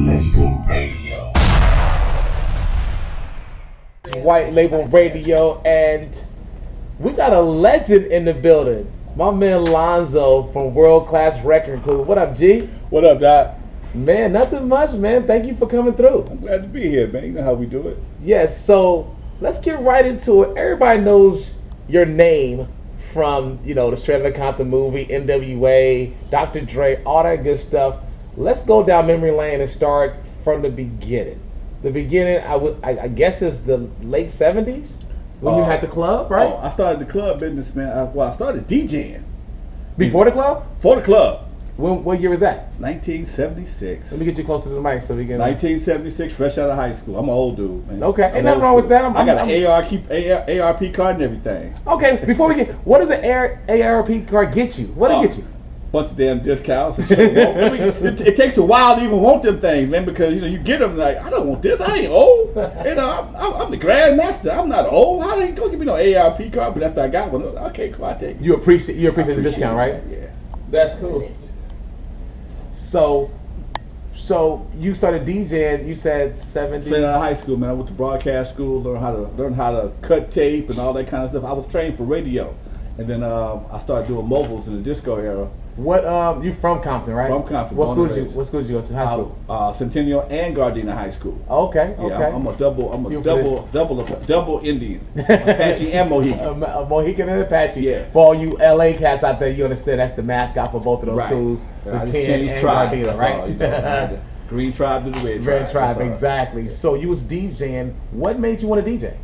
Label Radio. White Label Radio, and we got a legend in the building. My man Lonzo from World Class Wreckin Cru. What up, G? What up, Doc? Man, nothing much, man. Thank you for coming through. I'm glad to be here, man. You know how we do it. Yes, so let's get right into it. Everybody knows your name from, the Straight Outta Compton movie, NWA, Dr. Dre, all that good stuff. Let's go down memory lane and start from the beginning. The beginning, I guess, is the late 70s when you had the club, right? Oh, I started the club business, man. I started DJing. Before the club? For the club. What year was that? 1976. Let me get you closer to the mic so we can... 1976, fresh out of high school. I'm an old dude, man. Okay, ain't nothing wrong with that. I got an ARP card and everything. Okay, before we get... What does an ARP card get you? What did it get you? Bunch of damn discounts. It takes a while to even want them things, man, because you get them like, I don't want this. I ain't old. I'm the grandmaster. I'm not old. How they don't give me no ARP card? But after I got one, okay, cool, I take it. You appreciate the discount, right? Yeah, that's cool. So you started DJing. You said 70. Straight out of high school, man. I went to broadcast school, learn how to cut tape and all that kind of stuff. I was trained for radio, and then I started doing mobiles in the disco era. What you from Compton, right? From Compton. What school did you go to? High school? Centennial and Gardena High School. Okay. Yeah, I'm a double Indian, Apache and Mohican. A Mohican and Apache. Yeah. For all you LA cats out there, you understand that's the mascot for both of those schools. I The just 10 changed and tribe, Gardena, right? The green tribe to the red tribe. Red tribe, exactly. So you was DJing. What made you want to DJ?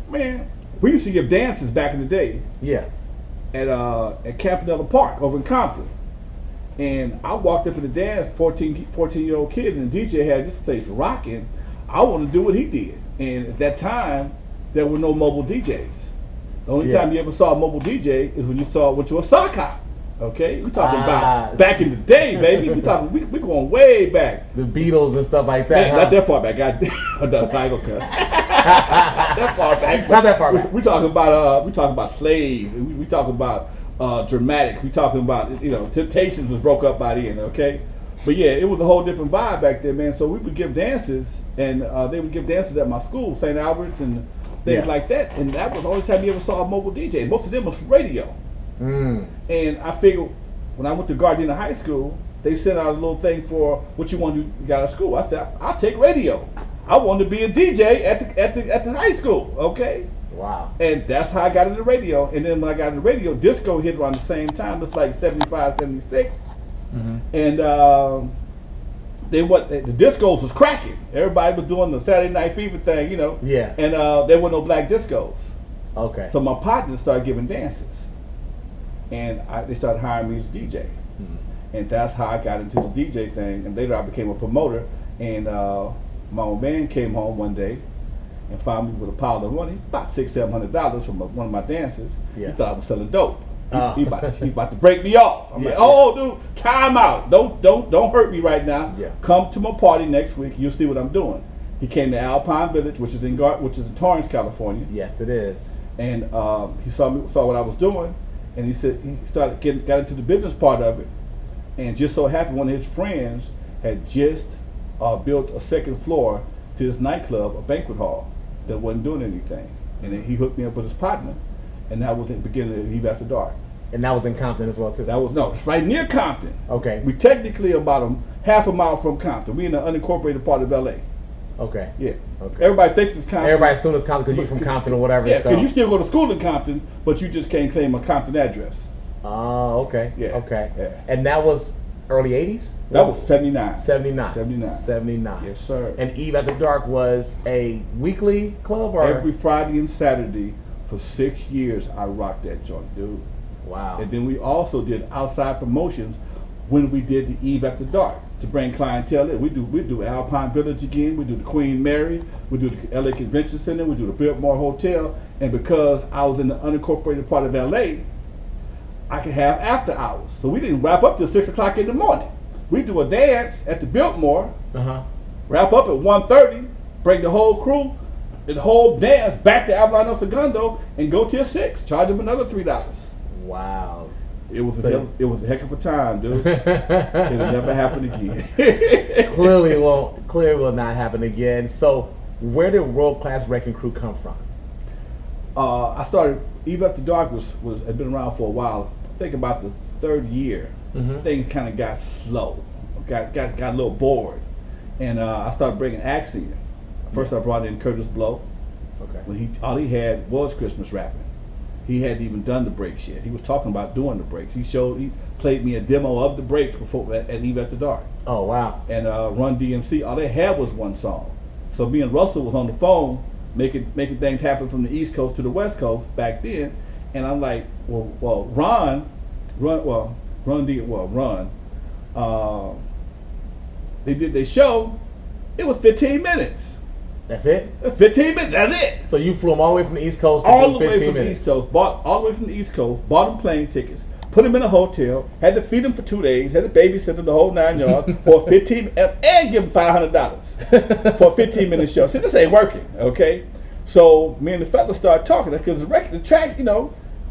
Man, we used to give dances back in the day. Yeah. At Campanella Park over in Compton. And I walked up in the dance, 14-year-old kid, and the DJ had this place rocking. I wanted to do what he did. And at that time, there were no mobile DJs. The only time you ever saw a mobile DJ is when you went to a sock hop. Okay? We're talking about back in the day, baby. We're going way back. The Beatles and stuff like that. Man, not that far back. I'm not gonna cuss. That far back. Not that far back. We're talking about Slave. We talking about Dramatic. We talking about Temptations was broke up by then. Okay, but yeah, it was a whole different vibe back then, man. So we would give dances, and they would give dances at my school, St. Albert's, and things like that. And that was the only time you ever saw a mobile DJ. Most of them was radio. And I figured when I went to Gardena High School, they sent out a little thing for what you want to get out of school. I said, I'll take radio. I wanted to be a DJ at the high school. Okay. Wow. And that's how I got into radio. And then when I got into radio, disco hit around the same time. It's like 75, 76. And then the discos was cracking. Everybody was doing the Saturday Night Fever thing, Yeah. And there were no black discos. Okay. So my partners started giving dances. And they started hiring me as DJ. And that's how I got into the DJ thing. And later I became a promoter. And my old man came home one day and found me with a pile of money, about $600-700 from one of my dances. Yeah. He thought I was selling dope. He about to break me off. I'm like, oh, dude, time out. Don't hurt me right now. Yeah. Come to my party next week. You'll see what I'm doing. He came to Alpine Village, which is in Torrance, California. Yes, it is. And he saw what I was doing, and he said he got into the business part of it. And just so happened one of his friends had just built a second floor to his nightclub, a banquet hall, that wasn't doing anything. And then he hooked me up with his partner, and that was the beginning of Eve After Dark. And that was in Compton as well, too? It's right near Compton. Okay. We technically about half a mile from Compton. We in the unincorporated part of LA. Okay. Yeah. Okay. Everybody thinks it's Compton. Everybody assumes it's Compton because you're from Compton or whatever. Yeah, because you still go to school in Compton, but you just can't claim a Compton address. Oh, okay. Yeah. Okay. Yeah. And that was early 80s? That was 79. 79. Yes, sir. And Eve After Dark was a weekly club, or every Friday and Saturday for 6 years I rocked that joint, dude. Wow. And then we also did outside promotions when we did the Eve After Dark to bring clientele in. We do Alpine Village again, we do the Queen Mary, we do the LA Convention Center, we do the Biltmore Hotel, and because I was in the unincorporated part of LA, I could have after hours. So we didn't wrap up till 6 o'clock in the morning. We do a dance at the Biltmore, wrap up at 1:30, bring the whole crew, and the whole dance back to Avalon El Segundo, and go till 6. Charge them another $3. Wow. It was a heck of a time, dude. It'll never happen again. Clearly will not happen again. So where did World Class Wreckin Cru come from? I started Eve After Dark had been around for a while. I think about the third year, things kind of got slow, got a little bored, and I started bringing acts in. First, I brought in Curtis Blow. Okay. When all he had was Christmas rapping. He hadn't even done the breaks yet. He was talking about doing the breaks. He played me a demo of the breaks before at Eve After Dark. Oh wow! And Run DMC, all they had was one song. So me and Russell was on the phone making things happen from the East Coast to the West Coast back then. And I'm like, Ron. They did their show. It was 15 minutes. That's it? 15 minutes, that's it. So you flew them all the way from the East Coast to all the way from minutes. the East Coast, all the way from the East Coast, bought them plane tickets, put them in a hotel, had to feed them for 2 days, had to babysit them the whole 9 yards for 15 and give them $500 for a 15-minute show. So this ain't working, okay? So me and the fellas started talking because the tracks,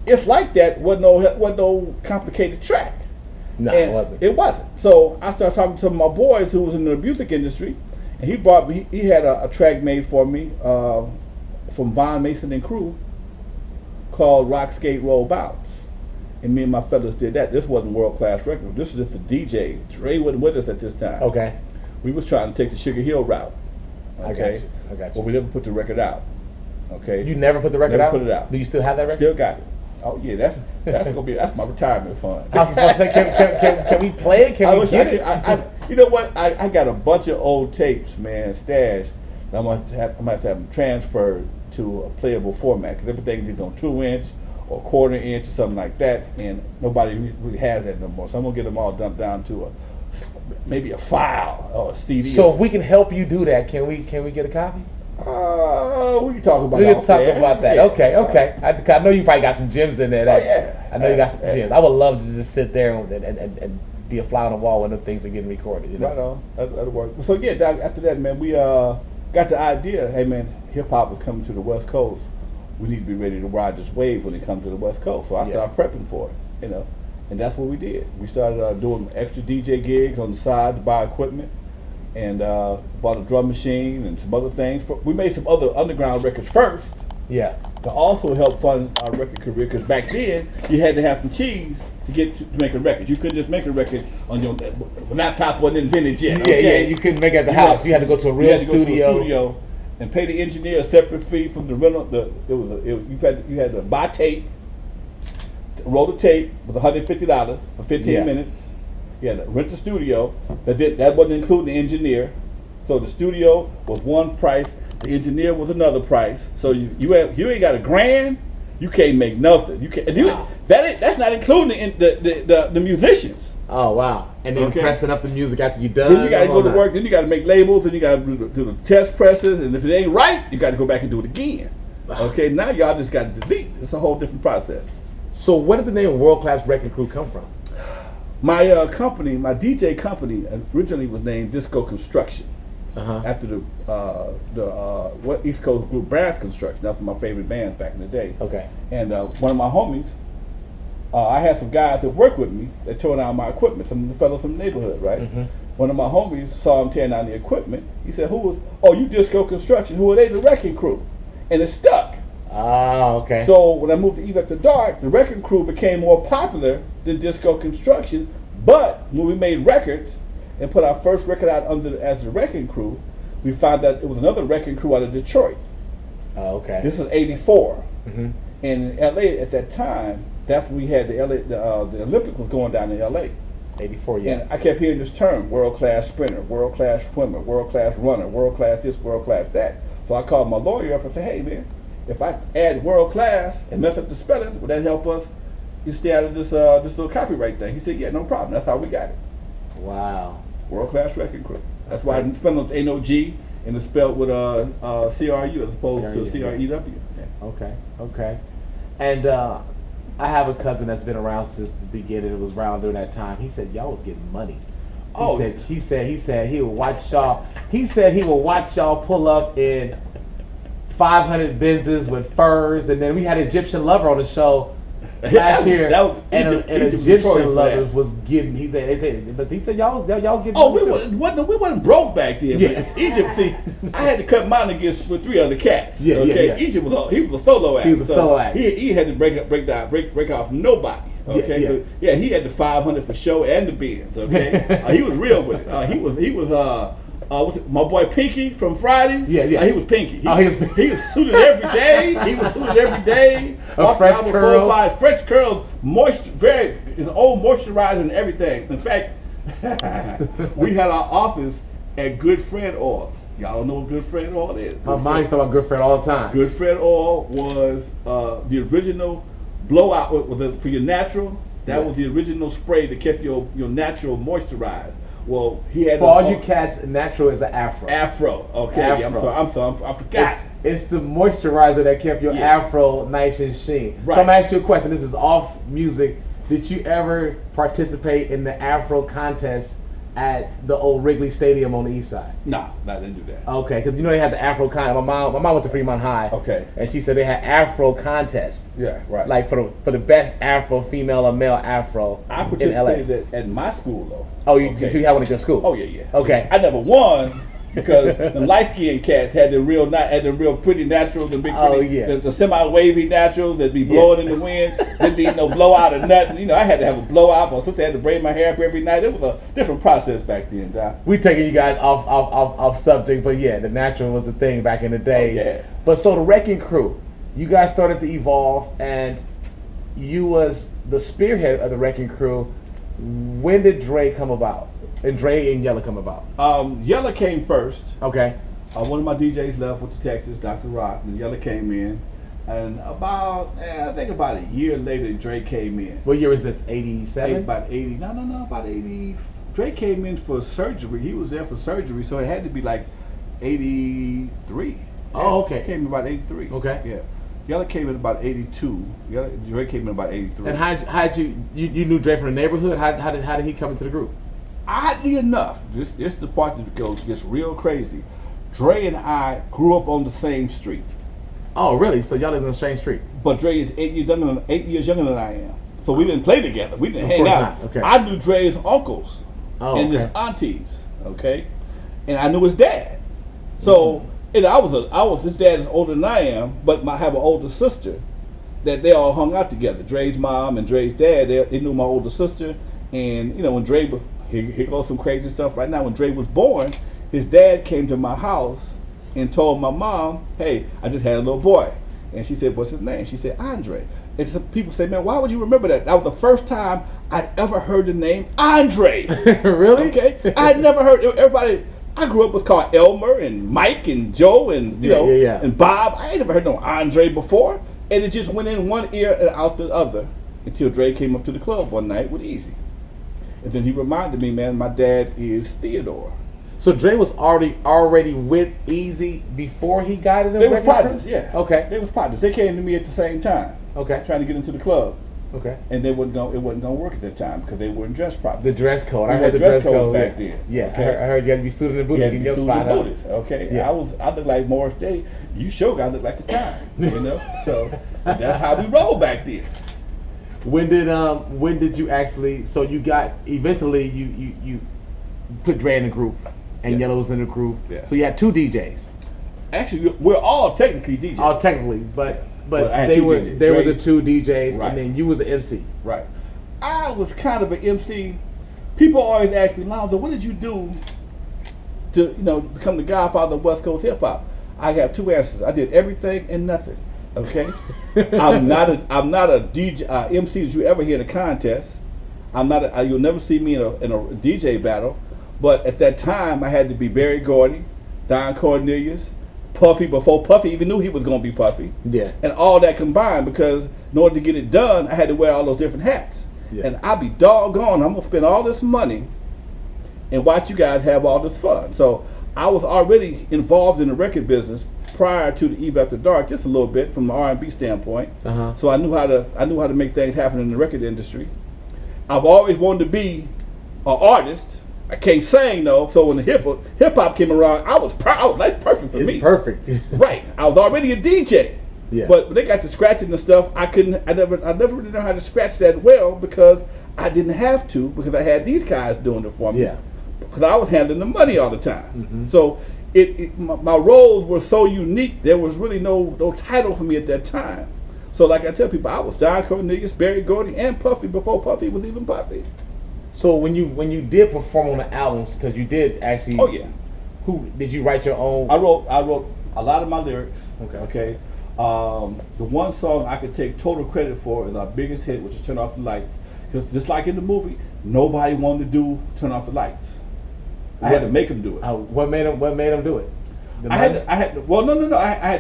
it's like that. Wasn't no complicated track. No, it wasn't. It wasn't. So I started talking to my boys who was in the music industry. And he brought me. He had a track made for me from Von Mason and Crew called "Rock Skate Roll Bounce," and me and my fellas did that. This wasn't World Class Record. This was just a DJ. Dre wasn't with us at this time. Okay. We was trying to take the Sugar Hill route. Okay. I got you. But we never put the record out. Okay. You never put the record out? Never put it out. Do you still have that record? Still got it. Oh yeah, that's my retirement fund. I was supposed to say, can we play it? Can we get it? You know what? I got a bunch of old tapes, man, stashed. I'm gonna have to have them transferred to a playable format because everything is on 2-inch or 1/4 inch or something like that, and nobody really has that no more. So I'm gonna get them all dumped down to maybe a file or a CD. So if we can help you do that, can we get a copy? We can talk about that. We can talk about that. Yeah. Okay. I know you probably got some gems in there. I know you got some gems. I would love to just sit there and be a fly on the wall when the things are getting recorded. Right on. That'll work. So yeah, Doc, after that, man, we got the idea. Hey, man, hip hop is coming to the West Coast. We need to be ready to ride this wave when it comes to the West Coast. So I started prepping for it, and that's what we did. We started doing extra DJ gigs on the side to buy equipment. And bought a drum machine and some other things. We made some other underground records first. Yeah. To also help fund our record career, because back then you had to have some cheese to make a record. You couldn't just make a record on your laptop wasn't invented yet. Yeah. You couldn't make it at the house. You had to go to a real studio. And pay the engineer a separate fee from the rental. You had to buy tape, roll the tape with $150 for 15 minutes. You had to rent the studio. That wasn't including the engineer. So the studio was one price. The engineer was another price. So you ain't got $1,000. You can't make nothing. You can't. That's not including the musicians. Oh wow! And then pressing up the music after you're done. Then you got to go to work. Then you got to make labels. And you got to do the test presses. And if it ain't right, you got to go back and do it again. Okay. Now y'all just got to delete. It's a whole different process. So where did the name World Class Wreckin Cru come from? My company, my DJ company, originally was named Disco Construction. After the East Coast group Brass Construction. That's one of my favorite bands back in the day. Okay. And one of my homies, I had some guys that worked with me that tore down my equipment, some of the fellows from the neighborhood, right? One of my homies saw him tearing down the equipment. He said, you Disco Construction. Who are they? The Wreckin Cru. And it stuck. Ah, okay. So when I moved to Eve After Dark, the Wreckin Cru became more popular than Disco Construction. But when we made records and put our first record out as the Wreckin Cru, we found that it was another Wreckin Cru out of Detroit. Oh, okay. This is '84, and in LA at that time, that's when we had the Olympics was going down in LA. '84, yeah. And I kept hearing this term: world class sprinter, world class swimmer, world class runner, world class this, world class that. So I called my lawyer up and said, "Hey, man, if I add world class and mess up the spelling, would that help us? You stay out of this little copyright thing?" He said, "Yeah, no problem. That's how we got it." Wow. World Class Wreckin Cru. That's why I didn't spell it with N-O-G and it's spelled with C-R-U as opposed to C-R-E-W. Yeah. Okay. And I have a cousin that's been around since the beginning. It was around during that time. He said y'all was getting money. He said he would watch y'all. He said he would watch y'all pull up in 500 Benzes with furs, and then we had Egyptian Lover on the show. last year, that was and Egypt was Egyptian notorious for lovers that. was getting. But he said y'all was getting. Oh, money too. we wasn't broke back then. Yeah. But Egypt, see, I had to cut mine against with 3 other cats. Yeah, okay, yeah. Egypt he was a solo act. He was a solo act. He had to break off nobody. Okay, Yeah, yeah. He had the 500 for show and the Benz. Okay, he was real with it. He was my boy Pinky from Fridays. Yeah. He was Pinky. He was suited every day. A fresh curl. 4 or 5 fresh curls, his old moisturizer and everything. In fact, we had our office at Good Friend Oil. Y'all don't know what Good Friend Oil is. My mind's talking about Good Friend all the time. Good Friend Oil was the original blowout for your natural. That was the original spray that kept your natural moisturized. Well, he had for all you cats, natural is an afro. Afro. Okay, Afro. I'm sorry. I forgot. It's the moisturizer that kept your afro nice and sheen. Right. So I'm gonna ask you a question. This is off music. Did you ever participate in the afro contest at the old Wrigley Stadium on the east side? No, I didn't do that. Okay, because you know they had the afro contest. My mom went to Fremont High. Okay. And she said they had afro contest. Yeah, right. Like for the best afro, female or male afro I in LA. participated at my school though. Oh, you had one at your school? Oh yeah. Okay. I never won because the light skinned cats had the real pretty naturals and big pretty, Oh, yeah. the semi wavy naturals that be blowing in the wind. Didn't need no blowout or nothing. You know, I had to have a blowout. My sister had to braid my hair up every night. It was a different process back then, Doc. We taking you guys off subject, but yeah, the natural was a thing back in the day. Oh, yeah. But so the Wreckin Cru, you guys started to evolve, and you was the spearhead of the Wreckin Cru. When did Dre come about? And Dre and Yella come about? Yella came first. Okay. One of my DJs left, went to Texas, Dr. Rock, and Yella came in. And about a year later, Dre came in. What year was this? 87? About 80. No, about 80. Dre came in for surgery. He was there for surgery, so it had to be like 83. Oh, okay. He came in about 83. Okay. Yeah. Yella came in about 82. Dre came in about 83. And how'd you knew Dre from the neighborhood? How did he come into the group? Oddly enough, this is the part that gets real crazy. Dre and I grew up on the same street. Oh, really? So y'all live in the same street? But Dre is 8 years younger than I am. So we didn't play together. We didn't hang out. Not. Okay. I knew Dre's uncles and his aunties. Okay, and I knew his dad. So his dad is older than I am, but I have an older sister that they all hung out together. Dre's mom and Dre's dad, they knew my older sister. And you know, when Dre, here goes some crazy stuff right now. When Dre was born, his dad came to my house and told my mom, "Hey, I just had a little boy." And she said, "What's his name?" She said, "Andre." And some people say, "Man, why would you remember that?" That was the first time I'd ever heard the name Andre. Really? Okay. I had never heard everybody. I grew up was called Elmer and Mike and Joe and and Bob. I ain't never heard no Andre before. And it just went in one ear and out the other until Dre came up to the club one night with Eazy. And then he reminded me, man, my dad is Theodore. So Dre was already with Eazy before he got it. They was partners, yeah. Okay. They was partners. They came to me at the same time. Okay. Trying to get into the club. Okay. And it wasn't gonna work at that time because they weren't dressed properly. The dress code. I We heard had the dress codes code back then. Yeah. Okay? I heard you got to be suited and booted to get your spot up. Okay. Yeah. I looked like Morris Day. You sure got to look like the time. You know. So that's how we rolled back then. When did you actually? So you got eventually you put Dre in the group, and Yellow was in the group. Yeah. So you had 2 DJs. Actually, we're all technically DJs. All technically, but I had they 2 were DJs. they were Dre- the 2 DJs, Right. and then you was an MC. Right. I was kind of an MC. People always ask me, Lonzo, what did you do to become the godfather of West Coast hip hop? I have 2 answers. I did everything and nothing. Okay. I'm not a DJ MC that you ever hear in a contest. You'll never see me in a DJ battle. But at that time, I had to be Barry Gordy, Don Cornelius, Puffy before Puffy even knew he was going to be Puffy. Yeah. And all that combined, because in order to get it done, I had to wear all those different hats. Yeah. And I'd be doggone, I'm going to spend all this money and watch you guys have all this fun. So I was already involved in the record business prior to the Eve After Dark, just a little bit from the R&B standpoint. Uh-huh. So I knew how to make things happen in the record industry. I've always wanted to be an artist. I can't sing though, so when the hip hop came around, I was proud. That's perfect for me. Perfect. Right. I was already a DJ. Yeah. But when they got to scratching and stuff, I never really know how to scratch that well because I didn't have to because I had these guys doing it for me. Yeah. Because I was handling the money all the time. Mm-hmm. So my roles were so unique. There was really no title for me at that time. So like I tell people, I was Don Cornelius, Barry Gordy, and Puffy before Puffy was even Puffy. So when you did perform on the albums, because you did actually. Oh yeah. Who did you write your own? I wrote a lot of my lyrics. Okay. The one song I could take total credit for is our biggest hit, which is "Turn Off the Lights." Because just like in the movie, nobody wanted to do "Turn Off the Lights." I had to make them do it. What made them do it? I had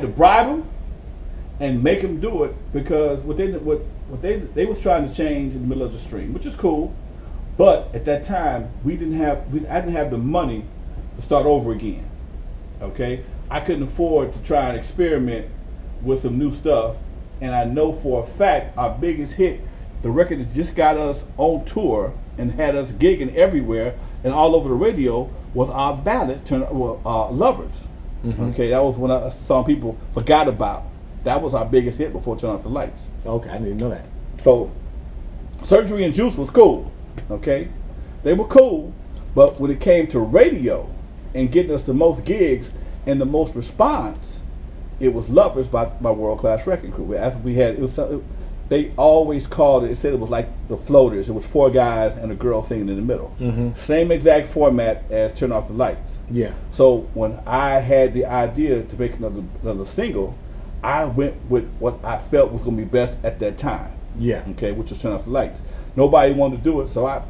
to bribe them and make them do it because what they was trying to change in the middle of the stream, which is cool, but at that time I didn't have the money to start over again. Okay, I couldn't afford to try and experiment with some new stuff, and I know for a fact our biggest hit, the record that just got us on tour and had us gigging everywhere and all over the radio, was our ballad, "Lovers." Mm-hmm. Okay, that was when a song people forgot about. That was our biggest hit before "Turn Off the Lights." Okay, I didn't know that. So, Surgery and Juice was cool. Okay, they were cool, but when it came to radio and getting us the most gigs and the most response, it was "Lovers" by World Class Wreckin Cru. After we had, they always called it. They said it was like the Floaters. It was 4 guys and a girl singing in the middle. Mm-hmm. Same exact format as "Turn Off the Lights." Yeah. So when I had the idea to make another single, I went with what I felt was going to be best at that time. Yeah. Okay, which was "Turn Off the Lights." Nobody wanted to do it, so I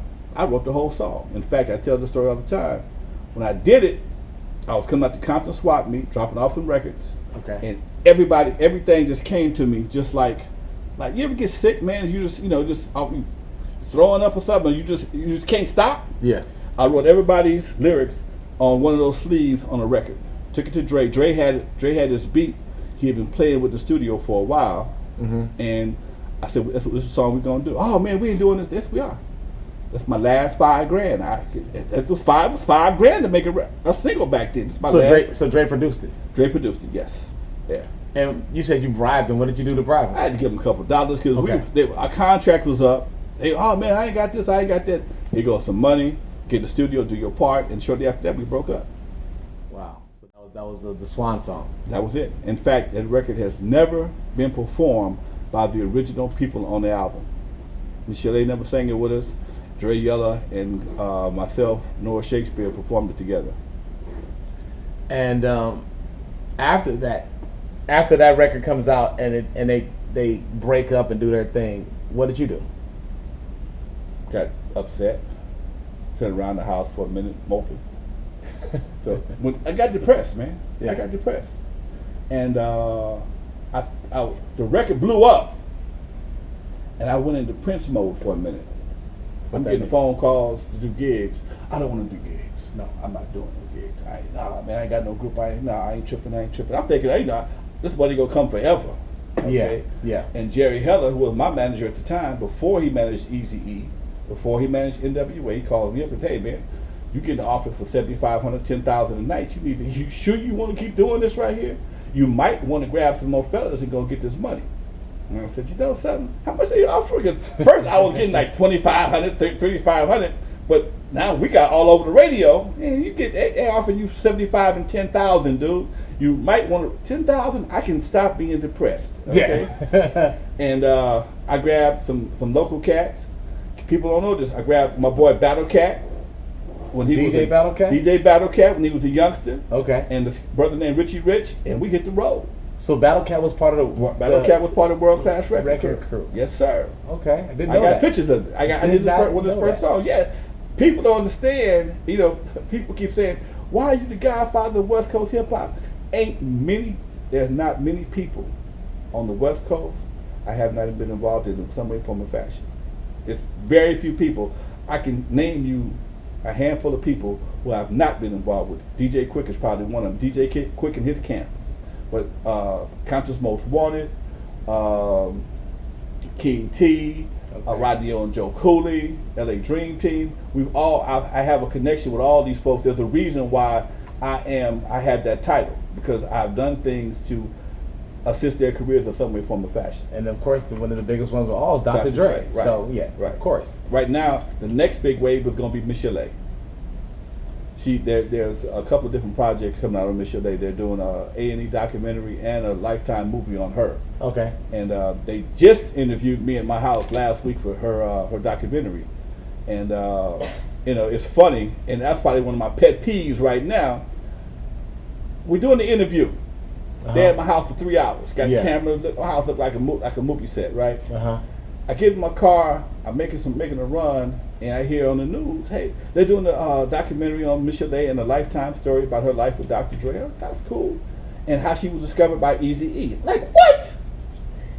wrote the whole song. In fact, I tell this story all the time. When I did it, I was coming out to Compton swap meet, dropping off some records. Okay. And everything just came to me just like you ever get sick, man? You just throwing up or something. You just can't stop. Yeah. I wrote everybody's lyrics on one of those sleeves on a record. Took it to Dre. Dre had this beat he had been playing with the studio for a while, Mm-hmm. and I said, "This is the song we're gonna do." "Oh man, we ain't doing this." "Yes, we are. That's my last $5,000. That was $5,000 to make a single back then. It's my So Dre produced it. Dre produced it. Yes. Yeah. And you said you bribed him. What did you do to bribe him? I had to give him a couple of dollars because Okay. our contract was up. "Oh man, I ain't got this, I ain't got that." Here goes some money. Get in the studio, do your part, and shortly after that, we broke up. Wow. So that was the swan song. That was it. In fact, that record has never been performed by the original people on the album. Michelle A never sang it with us. Dre Yella and myself, Noah Shakespeare, performed it together. And after that record comes out and they break up and do their thing, what did you do? Got upset. Sat around the house for a minute, moping. So I got depressed, man. Yeah. I got depressed, and the record blew up, and I went into Prince mode for a minute. I'm getting phone calls to do gigs. I don't want to do gigs. No, I'm not doing no gigs. I ain't got no group. I ain't tripping. I'm thinking, this money gonna come forever. Okay? Yeah. And Jerry Heller, who was my manager at the time, before he managed Eazy-E, before he managed NWA, he called me up and said, "Hey man, you get the offer for $7,500, $10,000 a night. You sure you want to keep doing this right here? You might want to grab some more fellas and go get this money." And I said, "You know something? How much are you offering?" Because first I was getting like $2,500, $3,500, but now we got all over the radio, and they offering you $75,000 and $10,000, dude. You might want to $10,000. I can stop being depressed. Okay? Yeah. And I grabbed some local cats. People don't know this. I grabbed my boy Battle Cat when he was Battle Cat? DJ Battle Cat when he was a youngster. Okay. And this brother named Richie Rich, and we hit the road. So Battle Cat was part of the Cat was part of World Class Wreckin Cru. Yes, sir. Okay, I didn't I know got that. pictures of it. I did one of his first songs. Yeah, people don't understand. People keep saying, "Why are you the godfather of West Coast hip hop?" There's not many people on the West Coast I have not been involved in some way, form, or fashion. It's very few people. I can name you a handful of people who I've not been involved with. DJ Quick is probably one of them. DJ Quick and his camp. But Compton's Most Wanted, King T, Rodney and Joe Cooley, LA Dream Team. I have a connection with all these folks. There's a reason why I have that title, because I've done things to assist their careers in some way, form, or fashion. And of course, one of the biggest ones of all is Dr. Dre. Right. So yeah, Right. of course. Right now, the next big wave is going to be Michelle. There's a couple of different projects coming out of Michelle. They're doing a A&E documentary and a Lifetime movie on her. Okay. And they just interviewed me at my house last week for her documentary. And you know, it's funny, and that's probably one of my pet peeves right now. We're doing the interview. They're at my house for 3 hours. Got cameras. My house looked like a movie set, right? I get in my car. I'm making a run, and I hear on the news, hey, they're doing a documentary on Michelle and a Lifetime story about her life with Dr. Dre. Oh, that's cool, and how she was discovered by Eazy-E. Like, what?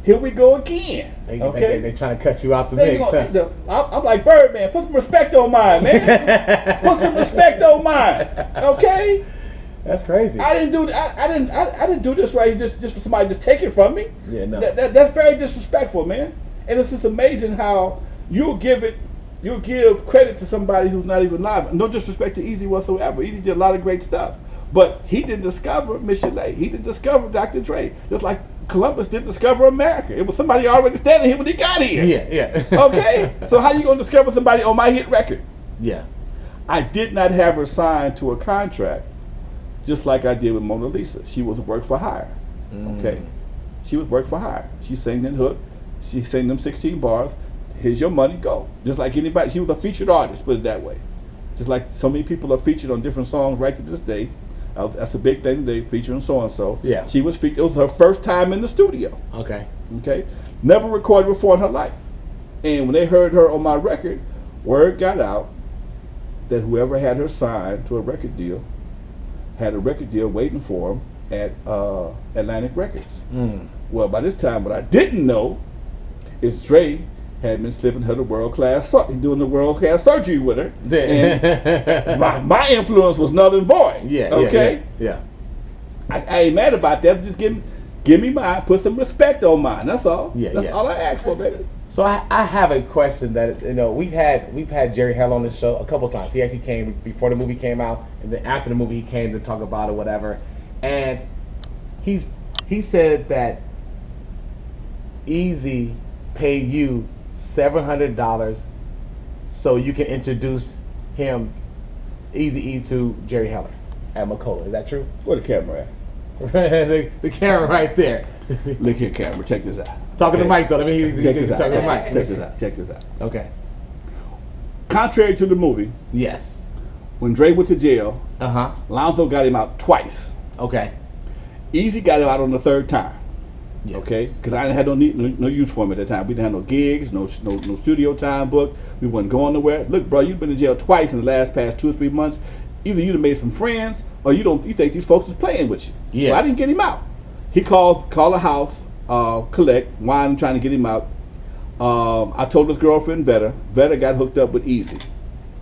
Here we go again. Okay, they trying to cut you out the mix. I'm like, Birdman, put some respect on mine, man. Put some respect on mine. Okay. That's crazy. I didn't do this right just for somebody to just take it from me. Yeah, no. That's very disrespectful, man. And it's just amazing how you'll give credit to somebody who's not even live. No disrespect to Eazy whatsoever. Eazy did a lot of great stuff, but he didn't discover Michelle. He didn't discover Dr. Dre. Just like Columbus didn't discover America. It was somebody already standing here when he got here. Yeah. Okay. So how you gonna discover somebody on my hit record? Yeah. I did not have her signed to a contract. Just like I did with Mona Lisa. She was work for hire. Okay? She was work for hire. She sang that hook. She sang them 16 bars. Here's your money, go. Just like anybody. She was a featured artist, put it that way. Just like so many people are featured on different songs right to this day. That's a big thing today, featuring so-and-so. Yeah. She was featured. It was her first time in the studio. Okay. Okay? Never recorded before in her life. And when they heard her on my record, word got out that whoever had her signed to a record deal had a record deal waiting for him at Atlantic Records. Well, by this time, what I didn't know is Dre had been slipping her the world-class, doing the world-class surgery with her. And my influence was null and void. Yeah. Okay. Yeah. I ain't mad about that. Just give me mine. Put some respect on mine. That's all. Yeah. That's all I ask for, baby. So I have a question that we've had Jerry Heller on the show a couple times. He actually came before the movie came out, and then after the movie he came to talk about it, whatever. And he said that Eazy paid you $700 so you can introduce him, Eazy-E, to Jerry Heller at Macola. Is that true? Where the camera at? the camera right there. Look here, camera. Check this out. Talking to Mike though. I mean, he's Check this out. talking to Mike. Check this out. Okay. Contrary to the movie, Yes. when Dre went to jail, Lonzo got him out twice. Okay. Eazy got him out on the third time. Yes. Okay, because I didn't have no use for him at that time. We didn't have no gigs, no studio time booked. We wasn't going nowhere. Look, bro, you've been in jail twice in the past 2 or 3 months. Either you've made some friends, or you think these folks is playing with you. Yeah. So I didn't get him out. He called a house, collect, whine, trying to get him out. I told his girlfriend Veta. Veta got hooked up with Eazy.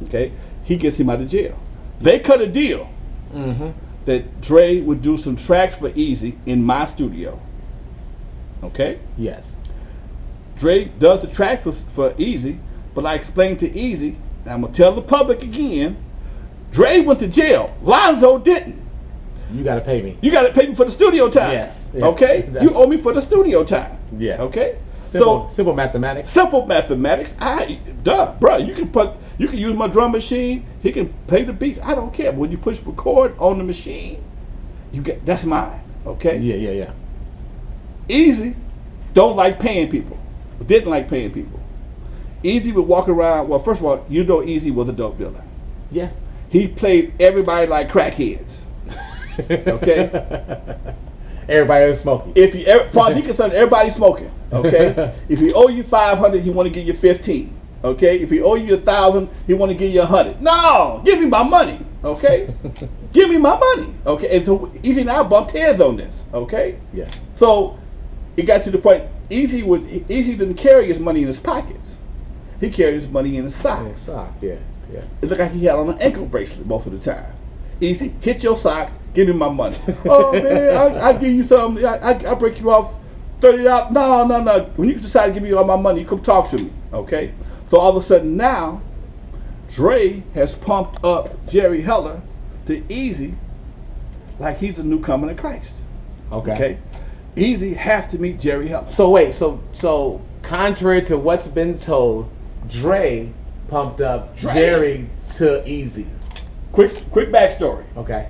Okay, he gets him out of jail. They cut a deal that Dre would do some tracks for Eazy in my studio. Okay? Yes. Dre does the tracks for Eazy, but I explained to Eazy, and I'm going to tell the public again, Dre went to jail. Lonzo didn't. You got to pay me. You got to pay me for the studio time. Yes. Okay? You owe me for the studio time. Yeah. Okay? Simple mathematics. Simple mathematics. Bro, you can use my drum machine. He can play the beats. I don't care. But when you push record on the machine, that's mine. Okay? Yeah. Eazy don't like paying people. Didn't like paying people. Eazy would walk around. Well, first of all, Eazy was a dope dealer. Yeah. He played everybody like crackheads. Okay. Everybody was smoking. Far as he concerned, everybody smoking. Okay. If he owe you 500, he want to give you 15. Okay. If he owe you 1,000, he want to give you 100. No, give me my money. Okay. Give me my money. Okay. And so Eazy and I bumped heads on this. Okay. Yeah. So it got to the point. Eazy didn't carry his money in his pockets. He carried his money in his socks. In his sock. Yeah. It looked like he had on an ankle bracelet most of the time. Eazy, hit your socks, give me my money. Oh man, I give you something. I break you off $30. No. When you decide to give me all my money, you come talk to me. Okay? So all of a sudden now, Dre has pumped up Jerry Heller to Eazy like he's a newcomer in Christ. Okay. Eazy has to meet Jerry Heller. So wait, so contrary to what's been told, Dre pumped up Jerry to Eazy. Quick backstory. Okay.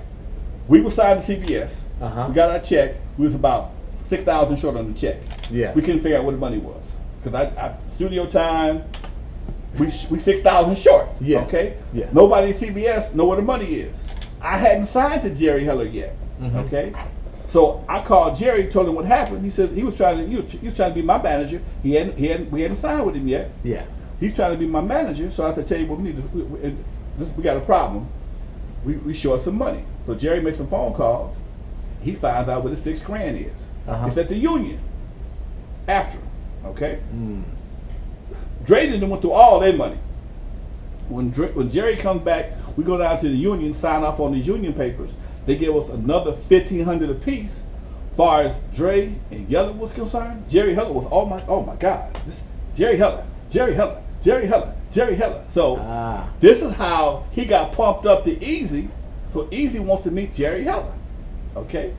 We were signed to CBS. Uh-huh. We got our check. We was about $6,000 short on the check. Yeah. We couldn't figure out what the money was because I studio time. We $6,000 short. Yeah. Okay. Yeah. Nobody at CBS know where the money is. I hadn't signed to Jerry Heller yet. Mm-hmm. Okay. So I called Jerry, told him what happened. He said he was trying to be my manager. We hadn't signed with him yet. Yeah. He's trying to be my manager. So I said, tell you what, we got a problem. We short some money. So Jerry makes some phone calls. He finds out what the $6,000 is. Uh-huh. It's at the union. After, okay. Mm. Dre didn't went through all their money. When Jerry comes back, we go down to the union, sign off on these union papers. They give us another $1,500 apiece. As far as Dre and Yeller was concerned, Jerry Heller was oh my God, Jerry Heller. So this is how he got pumped up to Eazy. So Eazy wants to meet Jerry Heller. Okay.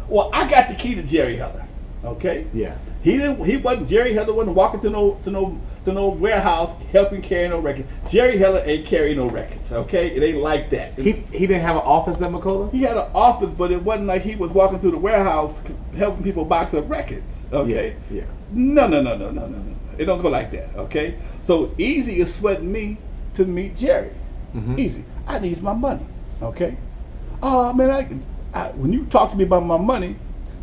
Well, I got the key to Jerry Heller. Okay. Yeah. Jerry Heller wasn't walking to no warehouse helping carry no records. Jerry Heller ain't carry no records. Okay. It ain't like that. He didn't have an office at McCullough? He had an office, but it wasn't like he was walking through the warehouse helping people box up records. Okay. Yeah. No. It don't go like that. Okay. So Eazy is sweating me to meet Jerry. Mm-hmm. Eazy, I need my money. Okay. Oh man, when you talk to me about my money,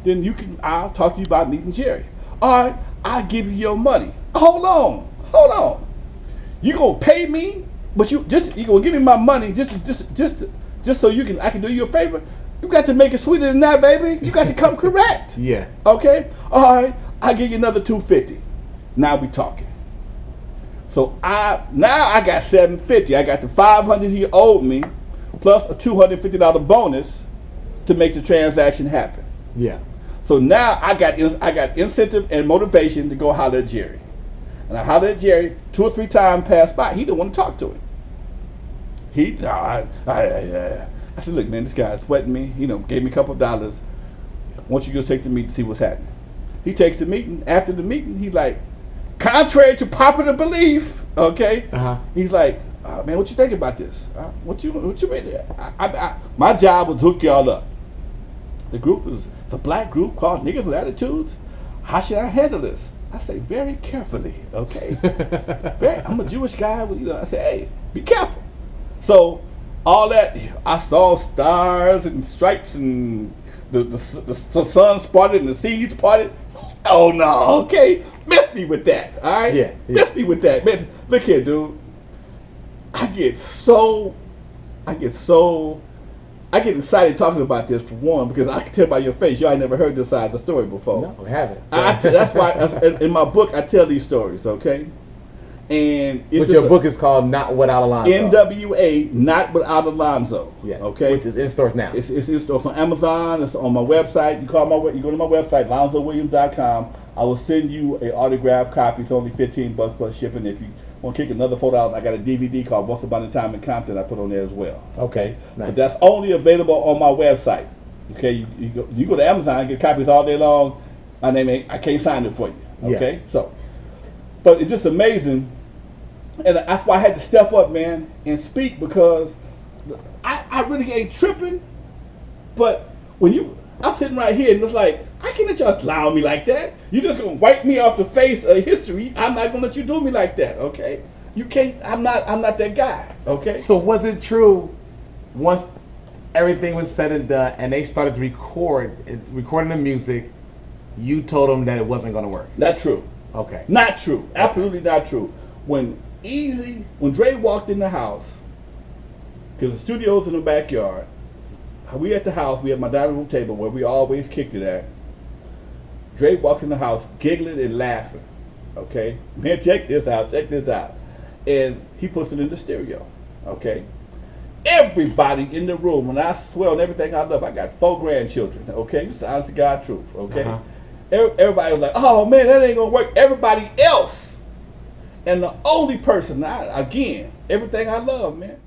then I'll talk to you about meeting Jerry. All right, I'll give you your money. Hold on. You gonna pay me, but you gonna give me my money just so I can do you a favor. You got to make it sweeter than that, baby. You got to come correct. Yeah. Okay. All right, I'll give you another $250. Now we talking. So I got $750. I got the $500 he owed me, plus a $250 bonus to make the transaction happen. Yeah. So now I got incentive and motivation to go holler at Jerry. And I hollered at Jerry 2 or 3 times passed by. He didn't want to talk to him. I said, look, man, this guy's sweating me. Gave me a couple of dollars. I want you to go take the meeting to see what's happening. He takes the meeting. After the meeting, he's like, contrary to popular belief, okay? Uh-huh. He's like, man, what you think about this? What you ready? My job was to hook y'all up. The group is a black group called Niggas with Attitudes. How should I handle this? I say very carefully, okay? I'm a Jewish guy. I say, hey, be careful. So all that, I saw stars and stripes and the sun spotted and the seeds parted. Oh no, okay? Miss me with that, all right? Yeah. Miss me with that. Man, look here, dude. I get excited talking about this, for one, because I can tell by your face, y'all ain't never heard this side of the story before. No, we haven't. That's why in my book I tell these stories, okay? And it's your book is called Not Without Alonzo. NWA, Not Without Alonzo. Yes. Okay. Which is in stores now. It's in stores on Amazon. It's on my website. You go to my website, LonzoWilliams.com. I will send you an autographed copy. It's only $15 plus shipping. If you want to kick another $4, I got a DVD called Once Upon a Time in Compton I put on there as well. Okay. Nice. But that's only available on my website. Okay. You go to Amazon and get copies all day long. My name I can't sign it for you. Okay. Yeah. So, but it's just amazing. And that's why I had to step up, man, and speak, because I really ain't tripping. But I'm sitting right here and it's like, I can't let y'all clown me like that. You just gonna wipe me off the face of history. I'm not gonna let you do me like that, okay? You can't. I'm not that guy, okay? So was it true once everything was said and done and they started to recording the music, you told them that it wasn't gonna work? Not true. Okay. Not true. Absolutely not true. When Dre walked in the house, because the studio's in the backyard, we at the house, we had my dining room table where we always kicked it at. Dre walks in the house giggling and laughing. Okay? Man, check this out. And he puts it in the stereo. Okay? Everybody in the room, and I swear on everything I love, I got 4 grandchildren. Okay? This is honest to God truth. Okay? Uh-huh. Everybody was like, oh man, that ain't gonna work. Everybody else. And the only person, everything I love, man.